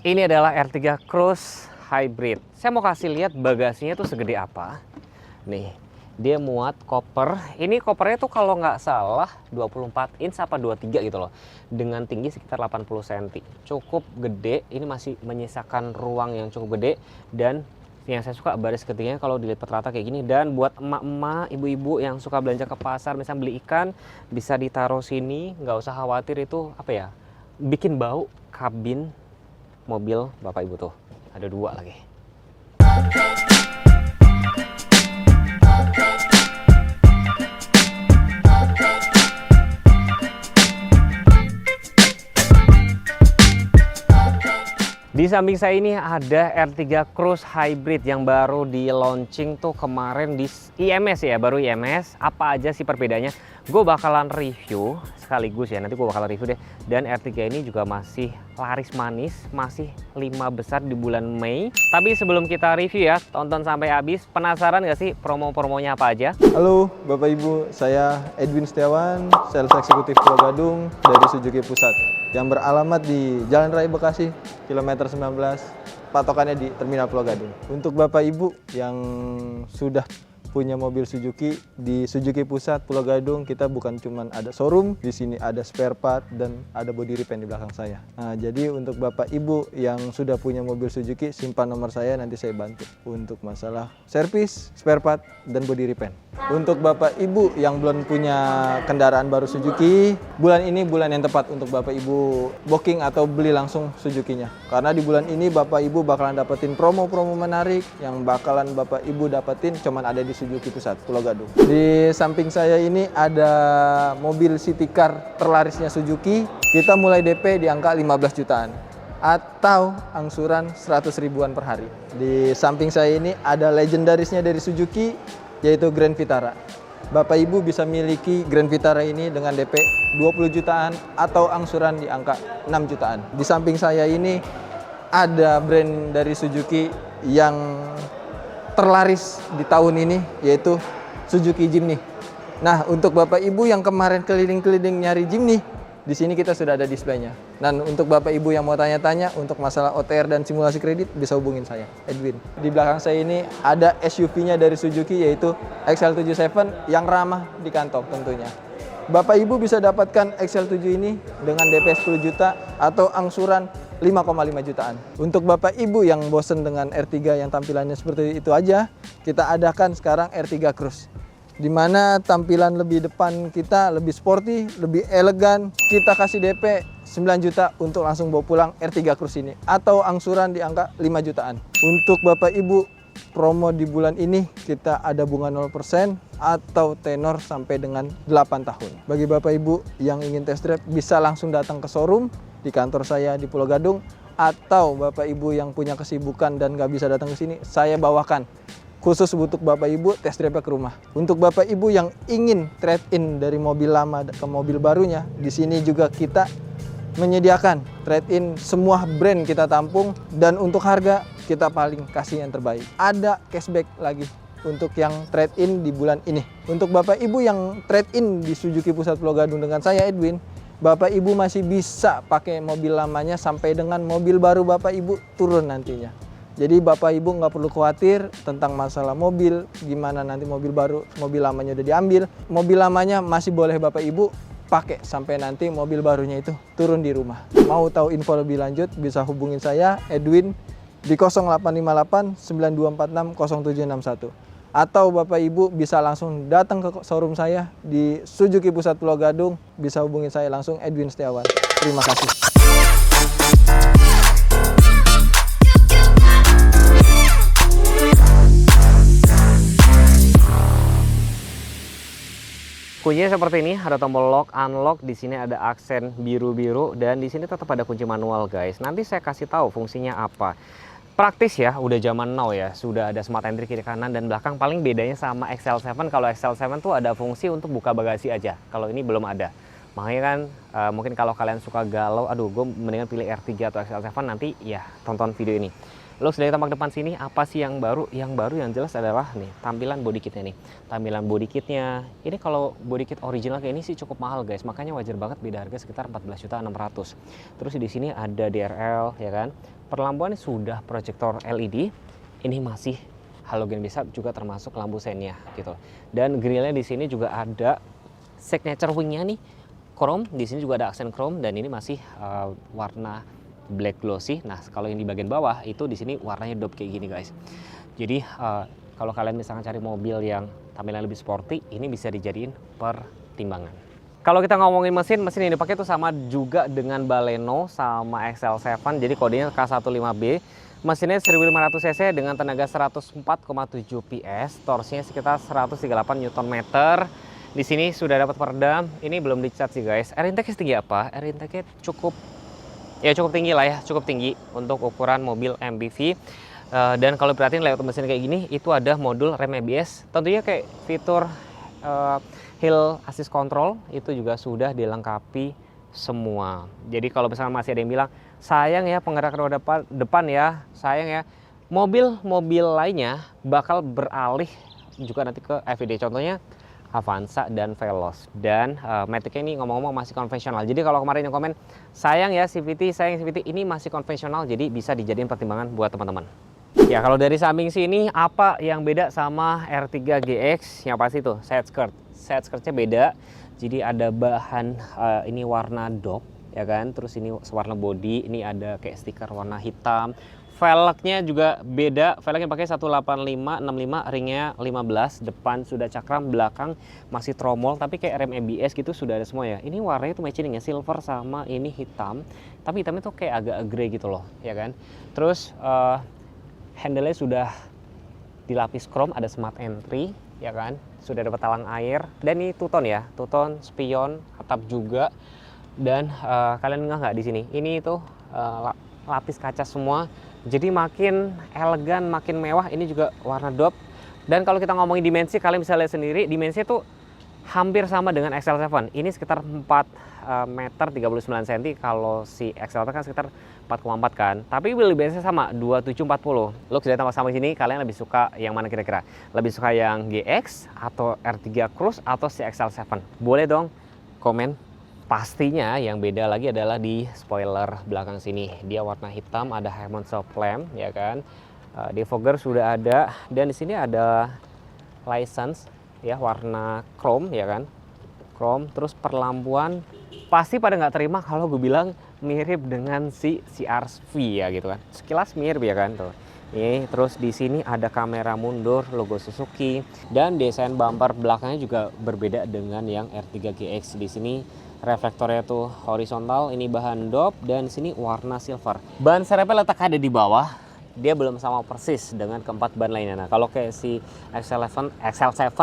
Ini adalah R3 Cross Hybrid. Saya mau kasih lihat bagasinya tuh segede apa. Nih, dia muat koper. Ini kopernya tuh kalau nggak salah 24 inch apa 23 gitu loh. Dengan tinggi sekitar 80 cm. Cukup gede, ini masih menyisakan ruang yang cukup gede. Dan yang saya suka baris ketiganya kalau dilipat rata kayak gini. Dan buat emak-emak, ibu-ibu yang suka belanja ke pasar, misalnya beli ikan, bisa ditaruh sini. Nggak usah khawatir itu apa ya, bikin bau kabin mobil bapak ibu tuh. Ada dua lagi. Di samping saya ini ada R3 Cross Hybrid yang baru di launching tuh kemarin di IMS ya, baru IMS. Apa aja sih perbedaannya? Gue bakalan review sekaligus ya, nanti gue bakalan review deh. Dan R3 ini juga masih laris manis, masih 5 besar di bulan Mei. Tapi sebelum kita review ya, tonton sampai habis. Penasaran gak sih promo-promonya apa aja? Halo Bapak Ibu, saya Edwin Setiawan, Sales Eksekutif Pulau Gadung dari Suzuki Pusat yang beralamat di Jalan Raya Bekasi, kilometer 19, patokannya di Terminal Pulau Gadung. Untuk Bapak Ibu yang sudah punya mobil Suzuki, di Suzuki Pusat Pulau Gadung kita bukan cuma ada showroom, di sini ada spare part dan ada body repaint di belakang saya. Nah, jadi untuk Bapak Ibu yang sudah punya mobil Suzuki, simpan nomor saya, nanti saya bantu untuk masalah servis, spare part dan body repaint. Untuk Bapak Ibu yang belum punya kendaraan baru Suzuki, bulan ini bulan yang tepat untuk Bapak Ibu booking atau beli langsung Suzuki-nya. Karena di bulan ini Bapak Ibu bakalan dapetin promo-promo menarik yang bakalan Bapak Ibu dapetin cuman ada di Suzuki Pusat Pulau Gadung. Di samping saya ini ada mobil city car terlarisnya Suzuki. Kita mulai DP di angka 15 jutaan atau angsuran 100 ribuan per hari. Di samping saya ini ada legendarisnya dari Suzuki, yaitu Grand Vitara. Bapak Ibu bisa miliki Grand Vitara ini dengan DP 20 jutaan atau angsuran di angka 6 jutaan. Di samping saya ini ada brand dari Suzuki yang terlaris di tahun ini, yaitu Suzuki Jimny. Nah, untuk Bapak Ibu yang kemarin keliling-keliling nyari Jimny, di sini kita sudah ada displaynya. Dan untuk Bapak Ibu yang mau tanya-tanya untuk masalah OTR dan simulasi kredit, bisa hubungin saya, Edwin. Di belakang saya ini ada SUV-nya dari Suzuki, yaitu XL77 yang ramah di kantong tentunya. Bapak Ibu bisa dapatkan XL7 ini dengan DP 10 juta atau angsuran 5,5 jutaan. Untuk Bapak Ibu yang bosen dengan R3 yang tampilannya seperti itu aja, kita adakan sekarang R3 Cross. Di mana tampilan lebih depan kita lebih sporty, lebih elegan. Kita kasih DP 9 juta untuk langsung bawa pulang R3 Cross ini atau angsuran di angka 5 jutaan. Untuk Bapak Ibu, promo di bulan ini kita ada bunga 0% atau tenor sampai dengan 8 tahun. Bagi Bapak Ibu yang ingin test drive bisa langsung datang ke showroom di kantor saya di Pulau Gadung, atau Bapak Ibu yang punya kesibukan dan nggak bisa datang ke sini, saya bawakan khusus untuk Bapak Ibu test drive ke rumah. Untuk Bapak Ibu yang ingin trade-in dari mobil lama ke mobil barunya, di sini juga kita menyediakan trade-in semua brand kita tampung, dan untuk harga kita paling kasih yang terbaik. Ada cashback lagi untuk yang trade-in di bulan ini. Untuk Bapak Ibu yang trade-in di Suzuki Pusat Pulau Gadung dengan saya Edwin, Bapak Ibu masih bisa pakai mobil lamanya sampai dengan mobil baru Bapak Ibu turun nantinya. Jadi Bapak Ibu nggak perlu khawatir tentang masalah mobil, gimana nanti mobil baru, mobil lamanya udah diambil. Mobil lamanya masih boleh Bapak Ibu pakai sampai nanti mobil barunya itu turun di rumah. Mau tahu info lebih lanjut bisa hubungin saya Edwin di 0858 9246 0761. Atau Bapak Ibu bisa langsung datang ke showroom saya di Suzuki Pusat Pulau Gadung, bisa hubungi saya langsung Edwin Setiawan. Terima kasih. Kuncinya seperti ini, ada tombol lock, unlock, di sini ada aksen biru-biru dan di sini tetap ada kunci manual, guys. Nanti saya kasih tahu fungsinya apa. Praktis ya, udah zaman now ya, sudah ada smart entry kiri kanan dan belakang. Paling bedanya sama XL7, kalau XL7 tuh ada fungsi untuk buka bagasi aja, kalau ini belum ada. Makanya kan mungkin kalau kalian suka galau, aduh gue mendingan pilih R3 atau XL7, nanti ya tonton video ini. Lalu dari tampak depan sini, apa sih yang baru? Yang baru yang jelas adalah nih, tampilan body kitnya nih. Tampilan body kitnya, ini kalau body kit original kayak ini sih cukup mahal guys, makanya wajar banget beda harga sekitar 14.600.000. Terus di sini ada DRL ya kan, perlampuan sudah proyektor LED, ini masih halogen biasa, juga termasuk lampu sennya gitu. Dan grillnya di sini juga ada signature wingnya nih, chrome. Di sini juga ada aksen chrome dan ini masih warna black glossy. Nah, kalau yang di bagian bawah itu di sini warnanya dope kayak gini guys. Jadi kalau kalian misalkan cari mobil yang tampilan lebih sporty, ini bisa dijadiin pertimbangan. Kalau kita ngomongin mesin yang dipakai itu sama juga dengan Baleno sama XL7. Jadi kodenya K15B. Mesinnya 1500 cc dengan tenaga 104,7 PS, torsinya sekitar 138 Nm. Di sini sudah dapat peredam. Ini belum dicat sih guys. Air intake setinggi apa? Air intake cukup tinggi lah ya, cukup tinggi untuk ukuran mobil MPV. Dan kalau perhatiin layout mesin kayak gini, itu ada modul rem ABS. Tentunya kayak fitur hill assist control itu juga sudah dilengkapi semua. Jadi kalau misalnya masih ada yang bilang, sayang ya penggerak roda depan ya, sayang ya, mobil lainnya bakal beralih juga nanti ke FVD. Contohnya Avanza dan Veloz. Dan Matic ini ngomong-ngomong masih konvensional. Jadi kalau kemarin yang komen, sayang ya CVT, ini masih konvensional, jadi bisa dijadiin pertimbangan buat teman-teman. Ya, kalau dari samping sini apa yang beda sama R3 GX? Yang pasti tuh side skirtnya beda. Jadi ada bahan ini warna dope ya kan, terus ini warna body, ini ada kayak stiker warna hitam. Velgnya juga beda, velgnya pakai 185/65, ringnya 15, depan sudah cakram, belakang masih tromol, tapi kayak rem ABS gitu sudah ada semua ya. Ini warnanya tuh matching ya, silver sama ini hitam, tapi hitamnya tuh kayak agak grey gitu loh ya kan. Terus handle-nya sudah dilapis chrome, ada smart entry ya kan, sudah dapat talang air, dan ini two-tone ya, two-tone, spion, atap juga. Dan kalian nggak di sini, ini tuh lapis kaca semua, jadi makin elegan, makin mewah. Ini juga warna dope. Dan kalau kita ngomongin dimensi, kalian bisa lihat sendiri, dimensi itu hampir sama dengan XL7. Ini sekitar 4 meter 39 cm, kalau si XL7 kan sekitar 4,4 kan. Tapi wheelbase-nya sama, 2740. Look, sudah tambah sama sini, kalian lebih suka yang mana kira-kira? Lebih suka yang GX atau R3 Cruise atau si XL7? Boleh dong komen. Pastinya yang beda lagi adalah di spoiler belakang sini. Dia warna hitam, ada Harman soft lamp ya kan. Defogger sudah ada, dan di sini ada license ya, warna chrome ya kan. Chrome. Terus perlampuan pasti pada nggak terima kalau gue bilang mirip dengan si CR-V ya gitu kan. Sekilas mirip ya kan tuh. Nih, terus di sini ada kamera mundur logo Suzuki, dan desain bumper belakangnya juga berbeda dengan yang R3 GX. Di sini reflektornya tuh horizontal, ini bahan dope, dan sini warna silver. Ban serepnya letak ada di bawah, dia belum sama persis dengan keempat ban lainnya. Nah, kalau kayak si XL7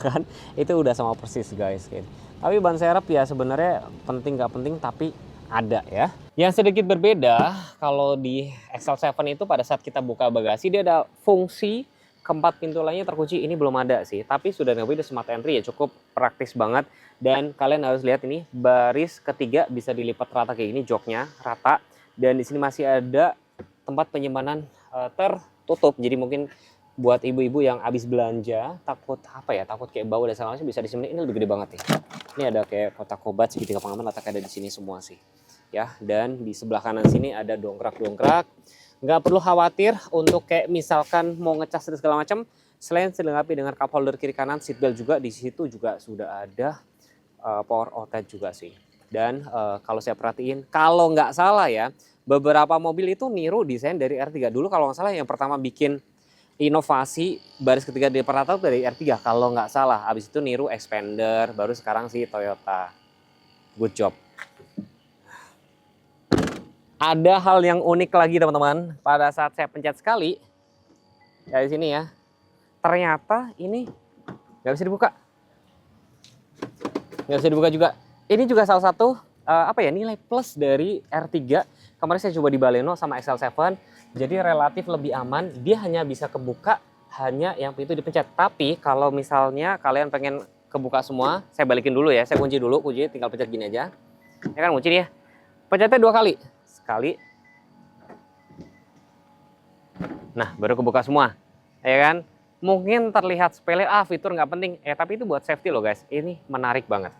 kan itu udah sama persis guys. Tapi ban serep ya sebenarnya penting nggak penting, tapi ada ya. Yang sedikit berbeda kalau di XL7 itu pada saat kita buka bagasi, dia ada fungsi keempat pintu lainnya terkunci. Ini belum ada sih, tapi sudah ada smart entry ya, cukup praktis banget. Dan kalian harus lihat ini, baris ketiga bisa dilipat rata kayak gini, joknya rata. Dan di sini masih ada tempat penyimpanan tertutup. Jadi mungkin buat ibu-ibu yang habis belanja takut apa ya, takut kayak bau dan segala macam, bisa disimpan. Ini lebih gede banget nih. Ini ada kayak kotak obat segitiga pengaman, letaknya ada di sini semua sih. Ya, dan di sebelah kanan sini ada dongkrak-dongkrak. Nggak perlu khawatir untuk kayak misalkan mau ngecas dan segala macam. Selain dilengkapi dengan cup holder kiri kanan, seatbelt juga di situ juga sudah ada power outlet juga sih. Dan kalau saya perhatiin, kalau nggak salah ya, beberapa mobil itu niru desain dari R3. Dulu kalau nggak salah yang pertama bikin inovasi baris ketiga di perata dari R3 kalau nggak salah. Habis itu niru Expander, baru sekarang sih Toyota. Good job. Ada hal yang unik lagi teman-teman, pada saat saya pencet sekali dari sini ya, ternyata ini nggak bisa dibuka. Nggak bisa dibuka juga. Ini juga salah satu apa ya, nilai plus dari R3. Kemarin saya coba di Baleno sama XL7, jadi relatif lebih aman. Dia hanya bisa kebuka hanya yang pintu dipencet. Tapi kalau misalnya kalian pengen kebuka semua, saya balikin dulu ya. Saya kunci dulu, kuncinya tinggal pencet gini aja. Ya kan, kunci nih ya. Pencetnya 2 kali. Sekali. Nah, baru kebuka semua. Ya kan? Mungkin terlihat sepele, fitur nggak penting. Tapi itu buat safety loh guys. Ini menarik banget.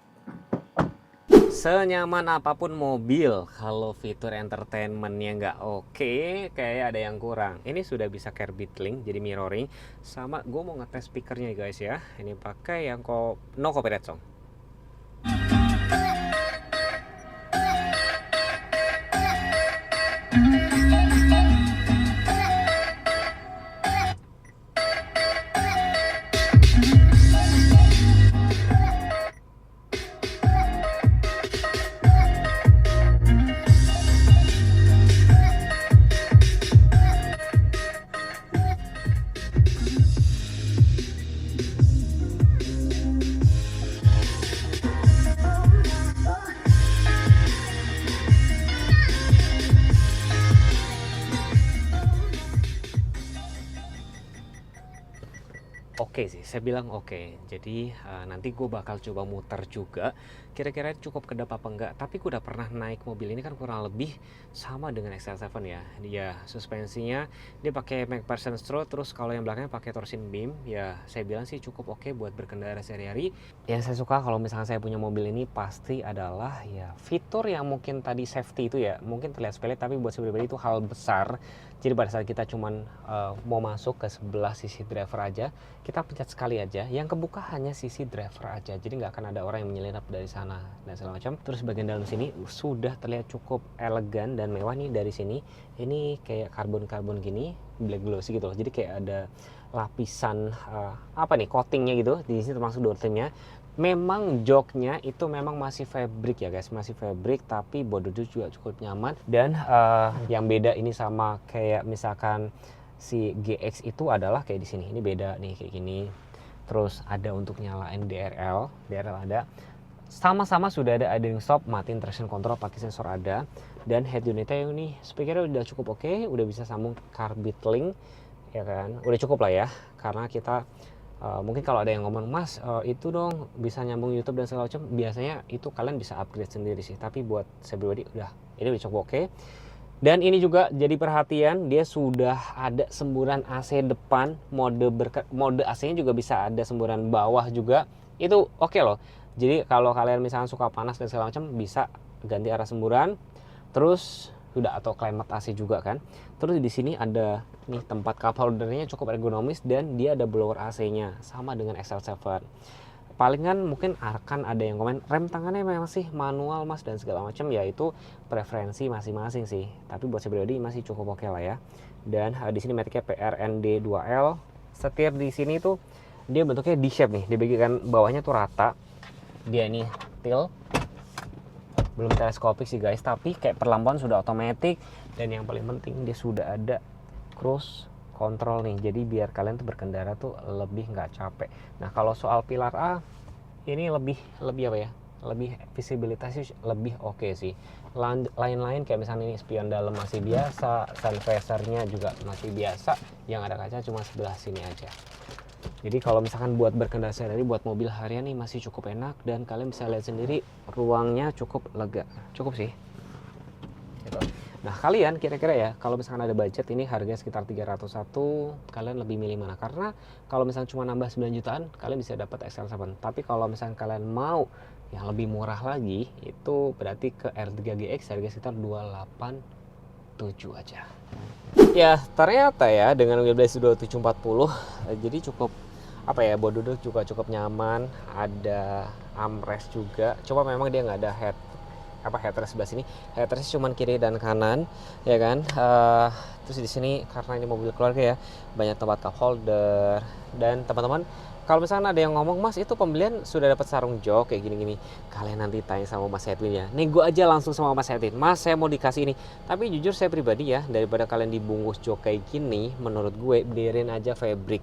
Senyaman apapun mobil, kalau fitur entertainmentnya nggak oke, kayak ada yang kurang. Ini sudah bisa Carbide Link, jadi mirroring. Sama gue mau ngetes speakernya guys ya. Ini pakai yang no copyright song. Oke sih, saya bilang oke. Jadi nanti gue bakal coba muter juga. Kira-kira cukup kedap apa enggak. Tapi gue udah pernah naik mobil ini kan kurang lebih sama dengan XL7 ya. Dia suspensinya dia pakai McPherson stroke. Terus kalau yang belakangnya pakai torsion beam, ya saya bilang sih cukup oke buat berkendara sehari-hari. Yang saya suka kalau misalnya saya punya mobil ini pasti adalah ya fitur yang mungkin tadi safety itu ya mungkin terlihat sepele, tapi buat saya pribadi itu hal besar. Jadi pada saat kita cuman mau masuk ke sebelah sisi driver aja, kita pencet sekali aja, yang kebuka hanya sisi driver aja, jadi nggak akan ada orang yang menyelinap dari sana dan segala macam. Terus bagian dalam sini sudah terlihat cukup elegan dan mewah nih. Dari sini ini kayak karbon gini, black glossy gitu loh, jadi kayak ada lapisan apa nih, coatingnya gitu di sini, termasuk door trimnya. Memang joknya itu memang masih fabric ya guys, masih fabric, tapi bodi juga cukup nyaman. Dan yang beda ini sama kayak misalkan si GX itu adalah kayak di sini, ini beda nih kayak gini. Terus ada untuk nyalain DRL ada. Sama-sama sudah ada idling stop, matiin traction control pakai sensor ada. Dan head unitnya ini speakernya udah cukup oke, udah bisa sambung Carbide Link ya kan, udah cukup lah ya. Karena kita mungkin kalau ada yang ngomong, mas itu dong bisa nyambung YouTube dan segala macam, biasanya itu kalian bisa upgrade sendiri sih, tapi buat saya pribadi ini udah cukup oke. Dan ini juga jadi perhatian, dia sudah ada semburan AC depan, mode AC-nya juga bisa ada semburan bawah juga, itu oke loh. Jadi kalau kalian misalnya suka panas dan segala macam, bisa ganti arah semburan. Terus sudah atau climate AC juga kan. Terus di sini ada nih tempat cup holdernya cukup ergonomis, dan dia ada blower AC-nya sama dengan XL7. Palingan mungkin akan ada yang komen rem tangannya memang sih manual mas dan segala macam, ya itu preferensi masing-masing sih. Tapi buat saya pribadi masih cukup oke lah ya. Dan di sini metiknya PRND 2L. Setir di sini tuh dia bentuknya D-shape nih, dibagikan bawahnya tuh rata. Dia ini tilt, belum teleskopik sih guys, tapi kayak perlampuan sudah otomatis. Dan yang paling penting dia sudah ada cruise control nih, jadi biar kalian tuh berkendara tuh lebih nggak capek. Nah kalau soal pilar A ini lebih apa ya, lebih visibilitasnya lebih oke sih. Lain-lain kayak misalnya ini spion dalam masih biasa, sun visor-nya juga masih biasa, yang ada kaca cuma sebelah sini aja. Jadi kalau misalkan buat berkendara sehari-hari, buat mobil harian nih masih cukup enak, dan kalian bisa lihat sendiri ruangnya cukup lega, cukup sih gitu. Nah kalian kira-kira ya, kalau misalkan ada budget ini harga sekitar 301, kalian lebih milih mana? Karena kalau misalnya cuma nambah 9 jutaan, kalian bisa dapat XL7. Tapi kalau misalkan kalian mau yang lebih murah lagi, itu berarti ke R3 GX, harga sekitar 287 aja. Ya ternyata ya dengan wheelbase 2740, jadi cukup apa ya, bodi duduk juga cukup nyaman, ada armrest juga. Coba memang dia nggak ada headrest sebelah sini, headrest cuma kiri dan kanan ya kan. Terus di sini karena ini mobil keluarga ya, banyak tempat cup holder. Dan teman-teman kalau misalnya ada yang ngomong, mas itu pembelian sudah dapat sarung jok kayak gini-gini, kalian nanti tanya sama Mas Edwin ya. Nego aja langsung sama Mas Edwin, mas saya mau dikasih ini. Tapi jujur saya pribadi ya, daripada kalian dibungkus jok kayak gini, menurut gue biarin aja fabric,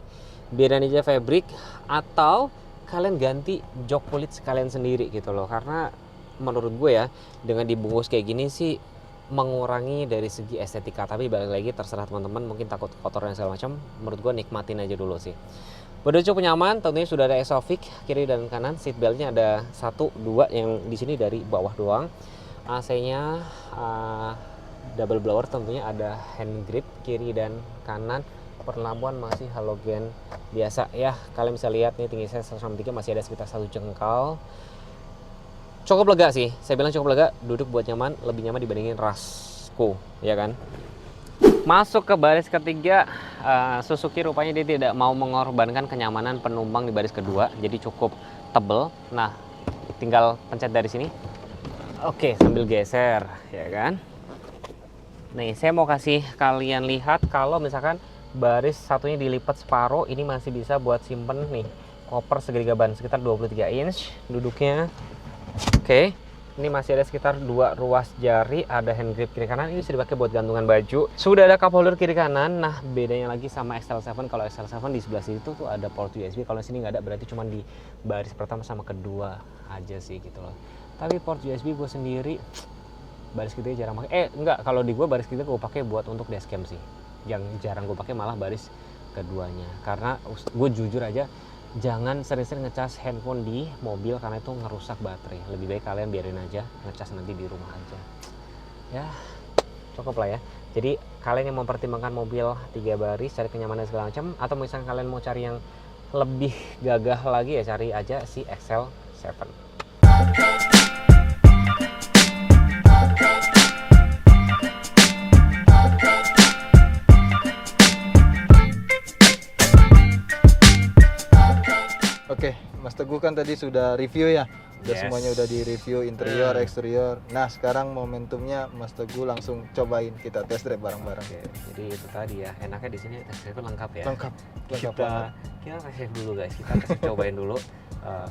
atau kalian ganti jok kulit sekalian sendiri gitu loh. Karena menurut gue ya, dengan dibungkus kayak gini sih mengurangi dari segi estetika. Tapi balik lagi terserah teman-teman, mungkin takut kotor dan segala macam. Menurut gue nikmatin aja dulu sih. Bodi cukup nyaman, tentunya sudah ada Exovic kiri dan kanan. Seat beltnya ada 1, 2 yang di sini dari bawah doang. AC-nya double blower, tentunya ada hand grip kiri dan kanan. Perlampuan masih halogen biasa ya. Kalian bisa lihat nih tinggi saya 163, masih ada sekitar 1 jengkal. cukup lega sih. Saya bilang cukup lega, duduk buat nyaman, lebih nyaman dibandingin Rasco, ya kan? Masuk ke baris ketiga, Suzuki rupanya dia tidak mau mengorbankan kenyamanan penumpang di baris kedua, jadi cukup tebel. Nah, tinggal pencet dari sini. Oke, sambil geser, ya kan? Nih, saya mau kasih kalian lihat kalau misalkan baris satunya dilipat separuh, ini masih bisa buat simpen nih koper segitiga ban sekitar 23 inch duduknya. Oke. Ini masih ada sekitar 2 ruas jari, ada hand grip kiri kanan, ini bisa dipakai buat gantungan baju. Sudah ada cup holder kiri kanan. Nah, bedanya lagi sama XL7, kalau XL7 di sebelah situ tuh ada port USB, kalau sini nggak ada, berarti cuma di baris pertama sama kedua aja sih gitu loh. Tapi port USB gue sendiri baris ketiga jarang pakai. Enggak, kalau di gue baris ketiga gue pakai buat untuk dashcam sih. Yang jarang gue pakai malah baris keduanya. Karena gue jujur aja, jangan sering-sering ngecas handphone di mobil karena itu ngerusak baterai. Lebih baik kalian biarin aja, ngecas nanti di rumah aja. Ya, cukup lah ya. Jadi kalian yang mempertimbangkan mobil 3 baris, cari kenyamanan segala macam, atau misalnya kalian mau cari yang lebih gagah lagi ya cari aja si XL7. Oke, Mas Teguh kan tadi sudah review ya. Udah Yes. semuanya udah di review interior, eksterior. Nah, sekarang momentumnya Mas Teguh langsung cobain, kita test drive bareng-bareng. Oke, jadi itu tadi ya, enaknya di sini tes drive lengkap ya. Lengkap. Lengkap Kita banget. tes drive dulu guys, kita tes cobain dulu.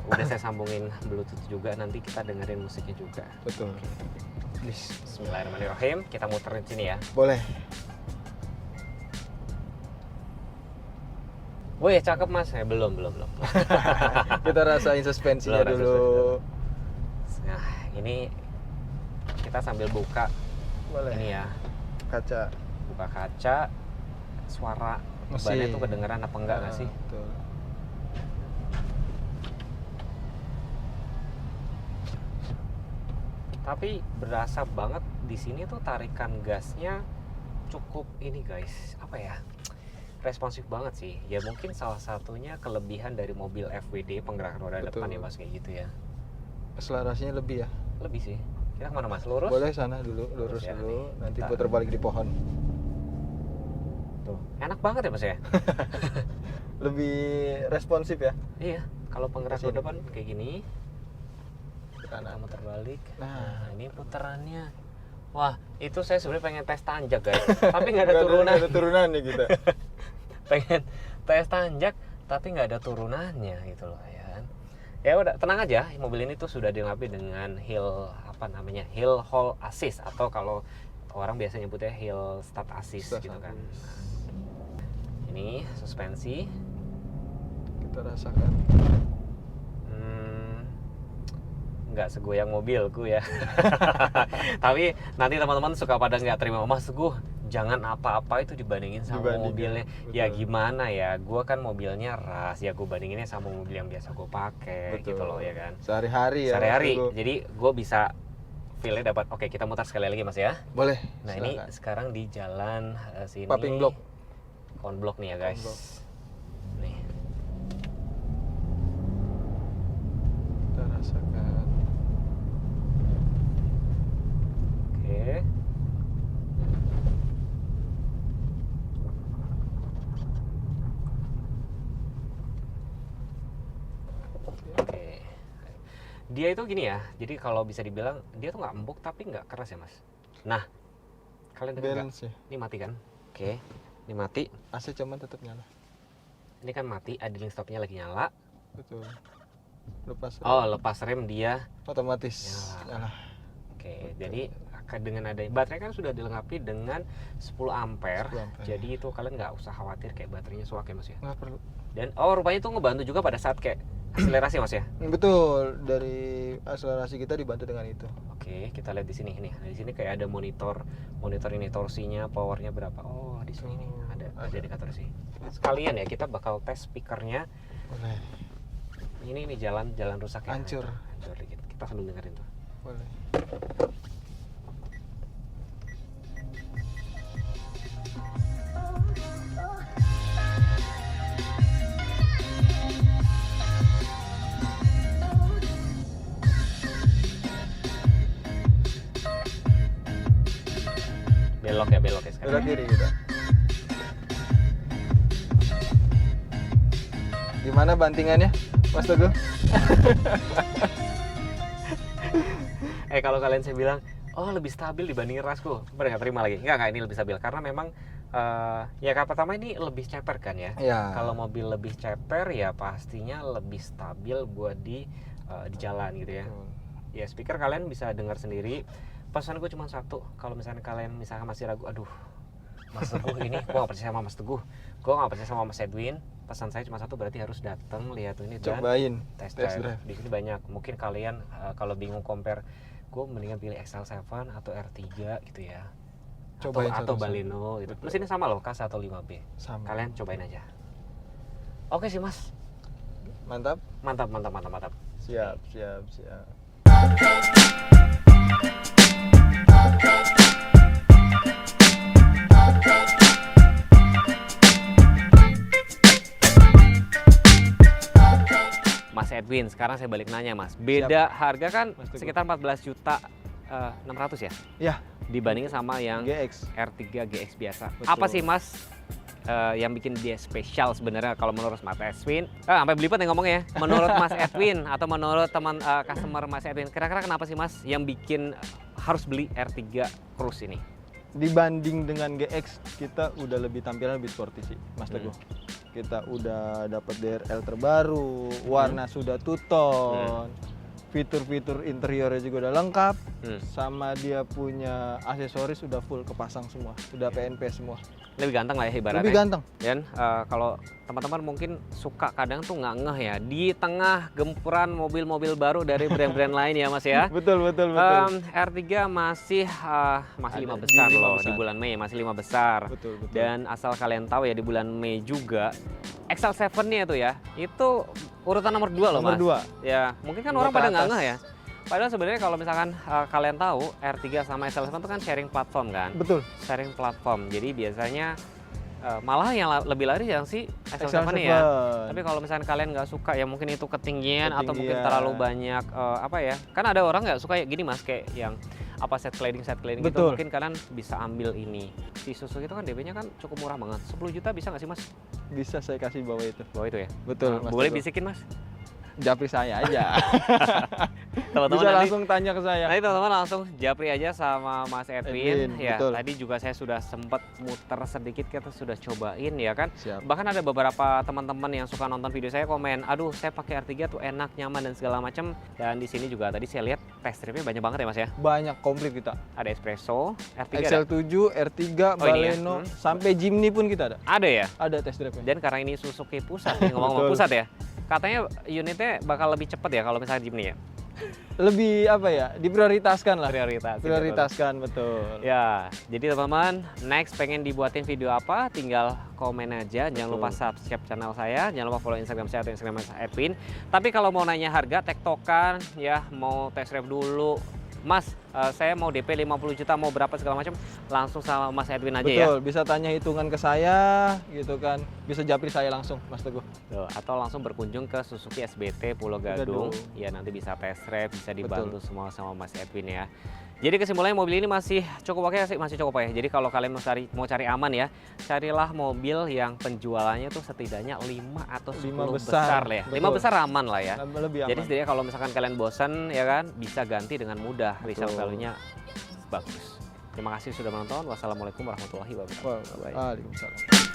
Udah saya sambungin Bluetooth juga, nanti kita dengerin musiknya juga. Betul. Please. Bismillahirrahmanirrahim, kita muterin sini ya. Boleh. Wih, cakep mas. Belum. Kita rasain suspensinya Belum, dulu. Nah, ini kita sambil buka Boleh. ini ya, Kaca. buka kaca. Suara Mesin. bannya tuh kedengeran apa enggak nggak sih? Betul. Tapi berasa banget di sini tuh tarikan gasnya cukup ini guys, apa ya? Responsif banget sih. Ya mungkin salah satunya kelebihan dari mobil FWD penggerak roda Betul. depan ya mas, kayak gitu ya. Akselerasinya lebih ya. Lebih sih. Kita kemana mas? Lurus? Boleh sana dulu, Lurus lurus ya, dulu. nih. Nanti Kita- putar balik di pohon. Tuh, enak banget ya mas ya. Lebih responsif ya. Iya. Kalau penggerak Kesini. roda depan kayak gini, Ke kita kanan. muter balik. Nah. Nah, ini putarannya. Wah, itu saya sebenarnya pengen tes tanjak guys, tapi nggak ada turunan. Nggak ada turunannya kita. Pengen tes tanjak tapi nggak ada turunannya gitu loh ya kan. Ya udah tenang aja, mobil ini tuh sudah dilengkapi dengan hill hill hold assist, atau kalau orang biasa nyebutnya hill start assist Start gitu kan. assist. Nah, ini suspensi. Kita rasakan. Nggak segoyang mobilku ya. Tapi nanti teman-teman suka pada nggak terima, Mas Teguh jangan apa-apa itu dibandingin sama Dibandingkan, mobilnya. betul. Ya gimana ya, gue kan mobilnya ras, ya gue bandinginnya sama mobil yang biasa gue pakai gitu loh ya kan. Sehari-hari ya. Sehari-hari, Mas Teguh. jadi gue bisa feel-nya dapat. Oke, kita mutar sekali lagi mas ya. Boleh. Nah silakan. ini sekarang di jalan sini. Paping Block. Konblok nih ya guys. Konblok. Nih. Kita rasakan. Oke. Oke. Dia itu gini ya. Jadi kalau bisa dibilang dia tuh nggak empuk tapi nggak keras ya mas. Nah, kalian dengar nggak? Balance ya. Ini mati kan? Oke. Ini mati. AC cuman tetap nyala. Ini kan mati. Idling stopnya lagi nyala. Betul. Lepas. Oh, lepas rem dia. Otomatis Nyala. nyala. Oke, jadi dengan adanya baterai kan sudah dilengkapi dengan 10 ampere. 10 ampere. Jadi itu kalian nggak usah khawatir kayak baterainya suak ya mas ya. Nggak perlu. Dan rupanya itu ngebantu juga pada saat kayak akselerasi mas ya. Betul, dari akselerasi kita dibantu dengan itu. Oke, kita lihat di sini nih. Nah, di sini kayak ada monitor ini torsinya, powernya berapa. Oh, di sini nih ada indikator sih. Sekalian ya kita bakal tes speakernya. Boleh. Ini jalan rusak ya. Hancur. Hancur dikit. Kita sambil dengerin tuh. Boleh. Belok kiri kita. Gimana bantingannya, Mas Teguh? Kalau kalian saya bilang, oh lebih stabil dibanding rasku, bener nggak terima lagi? Nggak, ini lebih stabil karena memang ya kan pertama ini lebih ceper kan ya. Iya. Kalau mobil lebih ceper ya pastinya lebih stabil buat di jalan gitu ya. Ya speaker kalian bisa dengar sendiri. Pesan gue cuma satu, kalau misalnya kalian masih ragu, aduh Mas Teguh ini, gue nggak percaya sama Mas Teguh, gue nggak percaya sama Mas Edwin. Pesan saya cuma satu, berarti harus datang lihat ini dan Cobain test test drive. drive. Di sini banyak. Mungkin kalian kalau bingung compare, gue mendingan pilih XL7 atau R3 gitu ya. Cobain Atau satu-satu. Baleno gitu. Mesinnya sama loh, KAS atau 5B. Sama. Kalian cobain aja. Oke sih Mas. Mantap. Mantap. Siap. Mas Edwin, sekarang saya balik nanya Mas. Beda harga kan Mas Teguh. sekitar 14 juta 600 ya? Ya, Dibandingin sama yang GX. R3 GX biasa. Betul. Apa sih Mas yang bikin dia spesial sebenarnya kalau menurut Mas Edwin? Sampai belibet nih ngomongnya ya. Menurut Mas Edwin atau menurut teman customer Mas Edwin, kira-kira kenapa sih Mas yang bikin harus beli R3 Cruise ini? Dibanding dengan GX, kita udah lebih tampilan lebih sporty sih, Mas Teguh. Kita udah dapat DRL terbaru, warna sudah two-tone, fitur-fitur interiornya juga udah lengkap, sama dia punya aksesoris sudah full kepasang semua, udah PNP semua. Lebih ganteng lah ya ibaratnya. Lebih ganteng. Dan kalau teman-teman mungkin suka kadang tuh nggak ngeh ya di tengah gempuran mobil-mobil baru dari brand-brand lain ya Mas ya. Betul. R3 masih Ada 5 di besar 5 loh besar. di bulan Mei, masih 5 besar. Betul. Dan asal kalian tahu ya di bulan Mei juga XL7-nya itu ya, itu urutan nomor 2 loh Mas. Nomor 2. Ya, mungkin kan Dua orang ke pada nggak atas. ngeh ya. Padahal sebenarnya kalau misalkan kalian tahu R3 sama XL7 itu kan sharing platform kan. Betul. Sharing platform. Jadi biasanya malah yang lebih laris yang si XL7 nih ya. Tapi kalau misalnya kalian nggak suka ya mungkin itu ketinggian atau mungkin terlalu banyak apa ya. Kan ada orang nggak suka ya gini Mas kayak yang set cladding gitu. Betul. Mungkin kalian bisa ambil ini. Si Suzuki itu kan DP-nya kan cukup murah banget. 10 juta bisa nggak sih Mas? Bisa saya kasih bawa itu. Bawa itu ya? Betul, Mas Boleh Teguh. bisikin Mas? Japri saya aja. Teman-teman Bisa nanti langsung tanya ke saya. Nanti teman-teman langsung japri aja sama Mas Edwin. Ya, betul. tadi juga saya sudah sempat muter sedikit, kita sudah cobain ya kan. Siap. Bahkan ada beberapa teman-teman yang suka nonton video saya komen, aduh saya pakai R3 tuh enak, nyaman dan segala macam. Dan di sini juga tadi saya lihat test drive-nya banyak banget ya Mas ya. Banyak komplit kita. Ada espresso, R3 ada. XL7, R3, Oh, ini ya? Baleno, sampai Jimny pun kita ada. Ada ya. Ada test drive-nya. Dan karena ini Suzuki pusat, nih, ngomong-ngomong Betul. pusat ya. Katanya unitnya bakal lebih cepat ya kalau misalnya Jimny ya. Lebih apa ya? Diprioritaskan lah. Prioritaskan, betul. Ya, jadi teman-teman, next pengen dibuatin video apa, tinggal komen aja. Jangan lupa subscribe channel saya, jangan lupa follow Instagram saya atau Instagram Mas Edwin. Tapi kalau mau nanya harga, tektokan ya, mau test drive dulu. Mas, saya mau DP 50 juta, mau berapa segala macam, langsung sama Mas Edwin aja ya. Betul, bisa tanya hitungan ke saya gitu kan. Bisa japri saya langsung, Mas Teguh. Tuh, atau langsung berkunjung ke Suzuki SBT Pulau Gadung. Ya nanti bisa test drive, bisa dibantu semua sama Mas Edwin ya. Jadi kesimpulannya mobil ini masih cukup oke sih, masih cukup ya. Jadi kalau kalian mau cari aman ya, carilah mobil yang penjualannya tuh setidaknya 5 atau 10 besar lah ya. 5 besar aman lah ya. Lebih aman. Jadi setidaknya kalau misalkan kalian bosan ya kan, bisa ganti dengan mudah. Resale value-nya bagus. Terima kasih sudah menonton. Wassalamualaikum warahmatullahi wabarakatuh. Waalaikumsalam.